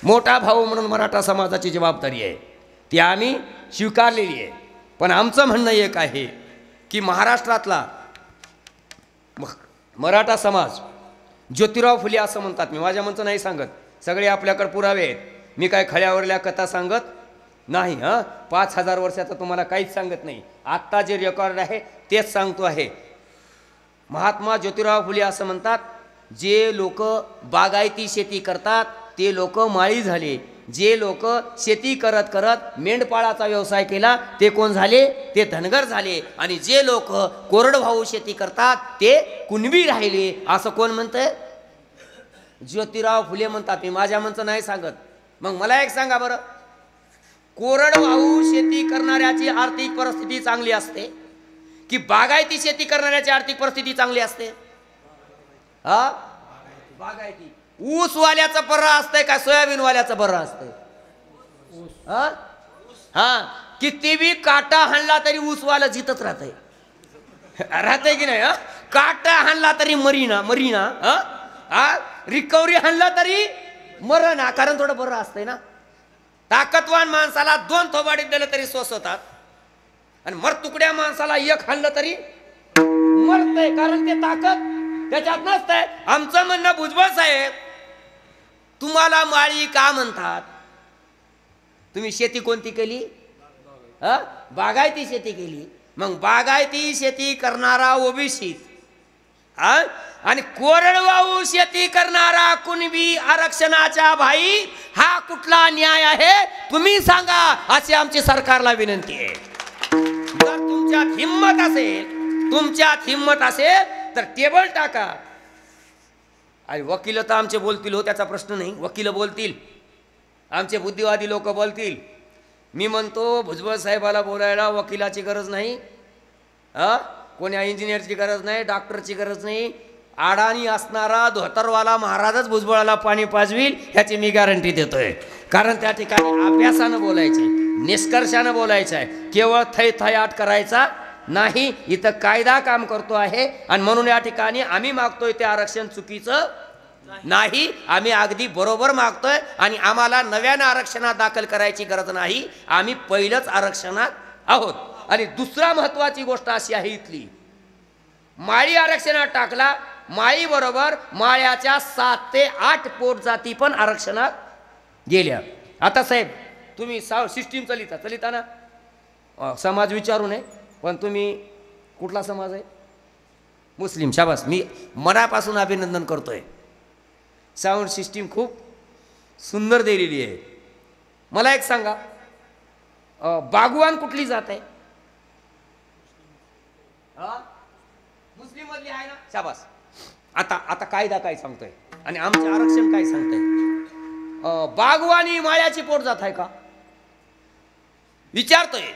मोठा भाऊ म्हणून मराठा समाजाची जबाबदारी आहे, ती आम्ही स्वीकारलेली आहे. पण आमचं म्हणणं एक आहे की महाराष्ट्रातला मराठा समाज ज्योतिराव फुले असं म्हणतात. मी माझ्या म्हणचं नाही सांगत, सगळे आपल्याकडे पुरावे आहेत. मी काय खळ्यावरल्या कथा सांगत नाही. 5000 वर्षाचं तुम्हाला काहीच सांगत नाही. आत्ता जे रेकॉर्ड आहे तेच सांगतो आहे. महात्मा ज्योतिराव फुले असं म्हणतात, जे लोक बागायती शेती करतात ते लोक माळी झाले, जे लोक शेती करत करत मेंढपाळाचा व्यवसाय केला ते कोण झाले, ते धनगर झाले, आणि जे लोक कोरडवाहू शेती करतात ते कुणबी राहिले. असं कोण म्हणतंय? ज्योतिराव फुले म्हणतात. मी माझ्या म्हणचं नाही सांगत. मग मला एक सांगा बरं, कोरडवाहू शेती करणाऱ्याची आर्थिक परिस्थिती चांगली असते की बागायती शेती करणाऱ्याची आर्थिक परिस्थिती चांगली असते? बागायती. ऊसवाल्याचं बरं असतंय का सोयाबीनवाल्याचं बरं असतंय? किती बी काटा हाणला तरी ऊसवाला जितच राहतंय, राहतंय की नाही? काटा हाणला तरी मरीना रिकव्हरी हाणला तरी मरणा, कारण थोडं बरं असतंय ना. ताकदवान माणसाला 2 थोबाडीत दिलं तरी सोसवतात, आणि मरतुकड्या माणसाला 1 हाणलं तरी मरतंय, कारण ते ताकद त्याच्यात नसतंय. आमचं म्हणणं, भुजबळ साहेब तुम्हाला माळी का म्हणतात? तुम्ही शेती कोणती केली? बागायती शेती केली. मग बागायती शेती करणारा ओबीसी आणि कोरडवाहू शेती करणारा कुणबी आरक्षणाचा भाई, हा कुठला न्याय आहे? तुम्ही सांगा, अशी आमची सरकारला विनंती आहे. जर तुमच्यात हिम्मत असेल तर टेबल टाका. अरे वकील तर आमचे बोलतील हो, त्याचा प्रश्न नाही. वकील बोलतील, आमचे बुद्धिवादी लोक बोलतील. मी म्हणतो भुजबळ साहेबाला बोलायला वकिलाची गरज नाही, कोण्या इंजिनियरची गरज नाही, डॉक्टरची गरज नाही. अडाणी असणारा धोतरवाला महाराजच भुजबळाला पाणी पाजवील ह्याची मी गॅरंटी देतोय. कारण त्या ठिकाणी अभ्यासानं बोलायचे, निष्कर्षानं बोलायचं आहे, केवळ थैथयाट करायचा नाही. इथं कायदा काम करतो आहे, आणि म्हणून या ठिकाणी आम्ही मागतोय ते आरक्षण चुकीचं नाही, आम्ही अगदी बरोबर मागतोय. आणि आम्हाला नव्यानं आरक्षणात दाखल करायची गरज नाही, आम्ही पहिलंच आरक्षणात आहोत. आणि दुसरा महत्वाची गोष्ट अशी आहे, इथली माळी आरक्षणात टाकला, माळी बरोबर माळ्याच्या 7 ते 8 पोट जाती पण आरक्षणात गेल्या. आता साहेब तुम्ही सिस्टीम चलिता ना, समाज विचारू नये, पण तुम्ही कुठला समाज आहे? मुस्लिम. शाबास, मी मनापासून अभिनंदन करतोय. साऊंड सिस्टीम खूप सुंदर दिलेली आहे. मला एक सांगा, बागवान कुठली जात आहे? मुस्लिम मधली आहे ना? शाबास. आता कायदा काय सांगतोय आणि आमचे आरक्षण काय सांगतंय? बागवानी माळ्याची पोट जात आहे का? विचारतोय.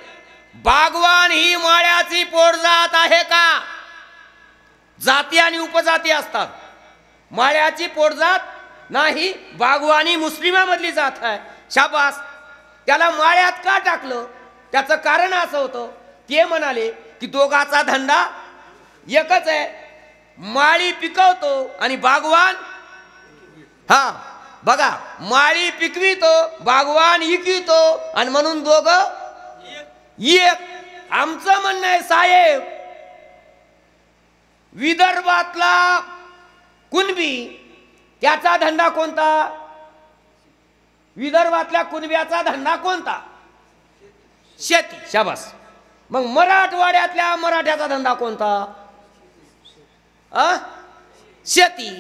बागवान ही माळ्याची पोट जात आहे का? जाती आणि उपजाती असतात, माळ्याची पोट जात नाही. बागवानी मुस्लिमामधली जात आहे. शाबास. त्याला माळ्यात का टाकलं? त्याचं कारण असं होतं, ते म्हणाले की दोघाचा धंदा एकच आहे, माळी पिकवतो आणि बागवान बघा, माळी पिकवितो, बागवान इकितो, आणि म्हणून दोघं एक. आमचं म्हणणं आहे साहेब, विदर्भातला कुणबी त्याचा धंदा कोणता? विदर्भातल्या कुणब्याचा धंदा कोणता? शेती. शाबास. मग मराठवाड्यातल्या मराठ्याचा धंदा कोणता? शेती.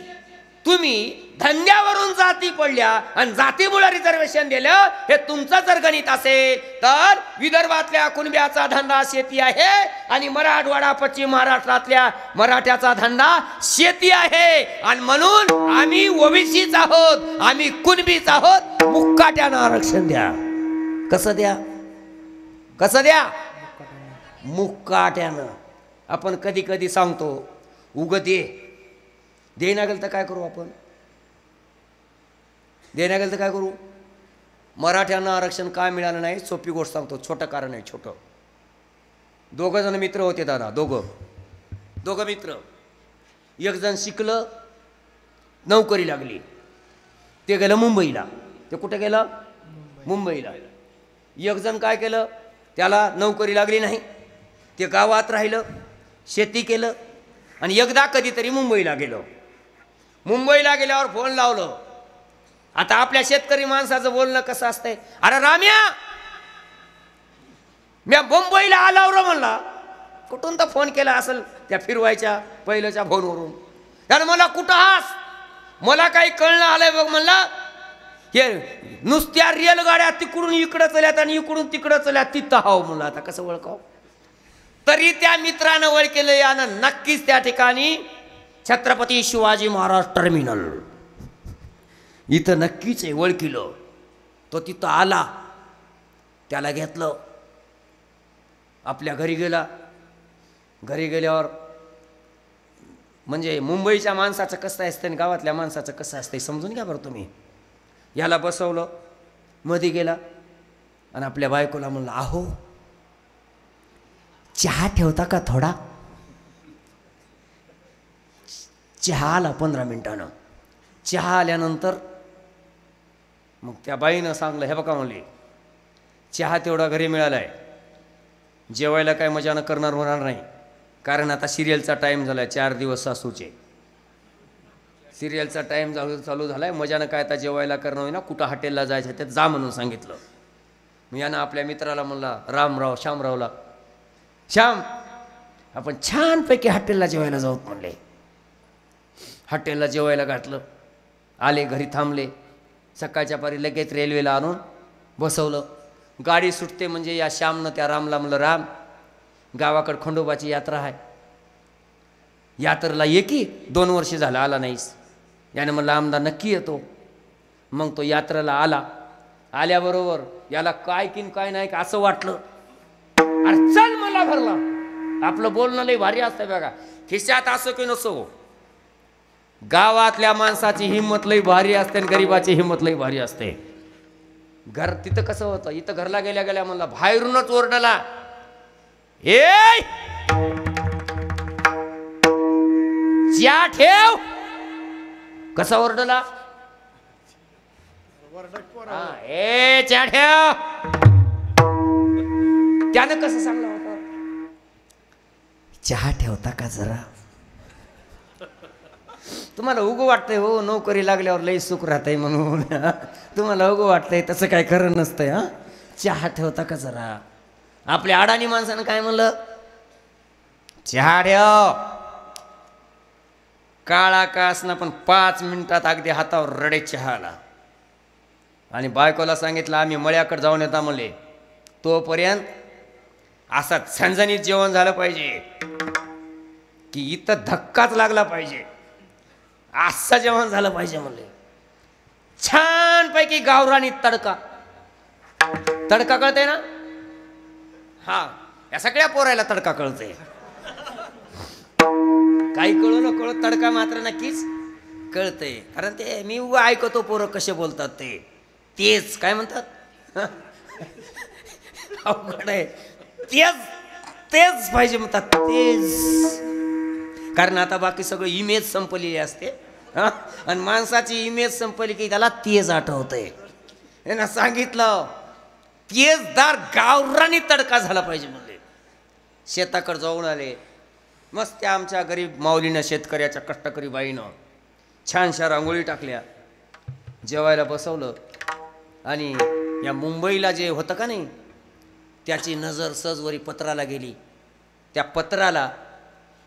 तुम्ही धंद्यावरून जाती पडल्या आणि जातीमुळे रिझर्वेशन दिलं, हे तुमचं जर गणित असेल तर विदर्भातल्या कुणब्याचा धंदा शेती आहे आणि मराठवाडा पश्चिम महाराष्ट्रातल्या मराठ्याचा धंदा शेती आहे. आणि म्हणून आम्ही ओबीसीच आहोत, आम्ही कुणबीच आहोत. मुक्काट्यानं आरक्षण द्या. कसं द्या? कसं द्या? मुक्काट्यानं. आपण कधी कधी सांगतो उग देण्या गेलं तर काय करू? आपण देण्या गेलं तर काय करू? मराठ्यांना आरक्षण काय मिळालं नाही? सोपी गोष्ट सांगतो, छोटं कारण आहे. छोटं. 2 जण मित्र होते दादा, दोघं मित्र. एक जण शिकलं, नोकरी लागली, ते गेलं मुंबईला. ते कुठे गेलं? मुंबईला. एक जण काय केलं, त्याला नोकरी लागली नाही, ते गावात राहिलं, शेती केलं आणि एकदा कधीतरी मुंबईला गेलो. मुंबईला गेल्यावर फोन लावलं. आता आपल्या शेतकरी माणसाचं बोलणं कसं असतंय, अरे राम्या मी मुंबईला आलावर म्हणला. कुठून तर फोन केला असेल त्या फिरवायच्या पहिल्याच्या फोनवरून. त्यानं मला कुठं हास, मला काही कळणं आलंय बघ म्हणला. हे नुसत्या रेलगाड्या तिकडून इकडं चल्यात आणि इकडून तिकडं चल्यात, तिथं हाव म्हणलं. आता कसं ओळखाव? तरी त्या मित्रानं ओळखलं यानं नक्कीच त्या ठिकाणी छत्रपती शिवाजी महाराज टर्मिनल इथं नक्कीच आहे, ओळखलं. तो तिथं आला, त्याला घेतलं, आपल्या घरी गेला. घरी गेल्यावर म्हणजे मुंबईच्या माणसाचं कसं असतं आणि गावातल्या माणसाचं कसं असतं समजून घ्या बरं तुम्ही. याला बसवलं, मध्ये गेला आणि आपल्या बायकोला म्हणलं, अहो चहा ठेवता का थोडा? चहा आला 15 मिनिटानं. चहा आल्यानंतर मग त्या बाईनं सांगलं, हे बघा म्हणले चहा तेवढा घरी मिळाला आहे, जेवायला काय मजानं करणार होणार नाही, कारण आता सिरियलचा टाईम झाला आहे, 4 दिवस सासूचे सिरियलचा टाईम चालू झाला आहे, मजानं काय आता जेवायला करणं होईना, कुठं हॉटेलला जायचं त्यात जा म्हणून सांगितलं. मग यानं आपल्या मित्राला म्हणला, रामराव श्यामरावला, श्याम आपण छानपैकी हॉटेलला जेवायला जाऊत म्हणले. हॉटेलला जेवायला घातलं, आले, घरी थांबले. सकाळच्या पारी लगेच रेल्वेला आणून बसवलं. गाडी सुटते म्हणजे या श्यामनं त्या रामला म्हणलं, राम गावाकडं खंडोबाची यात्रा आहे, यात्रेला ये की, 2 वर्ष झालं आला नाहीस. यानं म्हणलं आमदार नक्की येतो. मग तो यात्रेला आला. आल्याबरोबर याला काय की काय नाही असं वाटलं, अरे चल मला भरला. आपलं बोलणं लई भारी असतं बघा, खिशात असो की नसो. गावातल्या माणसाची हिंमत लई भारी असते आणि गरीबाची हिंमत लई भारी असते. घर तिथं कसं होतं, इथं घरला गेल्या गेल्या म्हणला, बाहेरूनच ओरडला, ए चहा ठेव. कसा ओरडला, ए चहा ठेव. त्यानं कसं सांगलं होतं, चहा ठेवता का जरा? तुम्हाला उगं वाटतंय हो नोकरी लागल्यावर लई सुख राहतंय म्हणून, तुम्हाला उगं वाटतंय, तसं काय खरं नसतंय. हा, चहा ठेवता का जरा? आपल्या अडाणी माणसानं काय म्हणलं, चहा ठेव. काळा का असना पण 5 मिनिटात अगदी हातावर रडे चहा आला. आणि बायकोला सांगितलं आम्ही मळ्याकडे जाऊन येता म्हणले, तोपर्यंत असा झणझणीत जेवण झालं पाहिजे की इथं धक्काच लागला पाहिजे, असं जेवण झालं पाहिजे म्हणले. छानपैकी गावरानी तडका. तडका कळतंय ना? हा, या सगळ्या पोरायला तडका कळतंय. काही कळू न कळत तडका मात्र नक्कीच कळतंय, कारण ते मी ऐकतो पोरं कसे बोलतात ते, तेच काय म्हणतात अवघड आहे, तेच तेच पाहिजे म्हणतात, तेच. कारण आता बाकी सगळं इमेज संपलेली असते, हा, आणि माणसाची इमेज संपली की त्याला तेज आठवतंय. यांना सांगितलं तेजदार गावरानी तडका झाला पाहिजे म्हणले. शेताकडे जाऊन आले. मस्त त्या आमच्या गरीब माऊलीनं, शेतकऱ्याच्या कष्टकरी बाईनं छानशा रांगोळी टाकल्या, जेवायला बसवलं. आणि या मुंबईला जे होतं का नाही, त्याची नजर सहजवरी पत्राला गेली. त्या पत्राला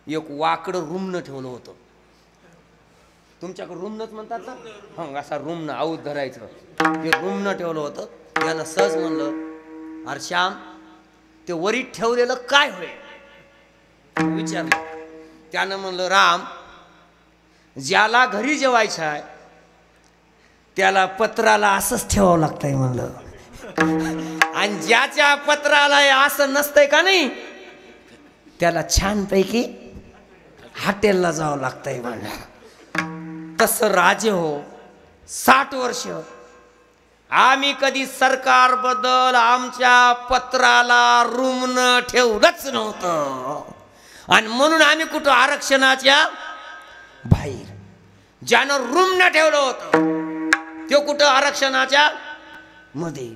एक वाकडं रुमनं ठेवलं होतं. तुमच्याकडे रुमनंच म्हणतात ना, हं, असा रुमनं आऊत धरायचं, ते रुमनं ठेवलं होतं. त्यानं सहज म्हणलं, अरे श्याम ते वरीत ठेवलेलं काय होय विचारलं. त्यानं म्हणलं, राम ज्याला घरी जेवायचं आहे त्याला पत्राला असंच ठेवावं लागतंय म्हणलं, आणि ज्याच्या पत्राला असं नसतंय का नाही त्याला छानपैकी हॉटेलला जावं लागतंय म्हणलं. तसं राजे हो 60 वर्ष आम्ही कधी सरकारबद्दल आमच्या पत्राला रुमनं ठेवलंच नव्हतं, आणि म्हणून आम्ही कुठं आरक्षणाच्या बाहेर. ज्यानं रूम न ठेवलं होतं तो कुठं आरक्षणाच्या मध्ये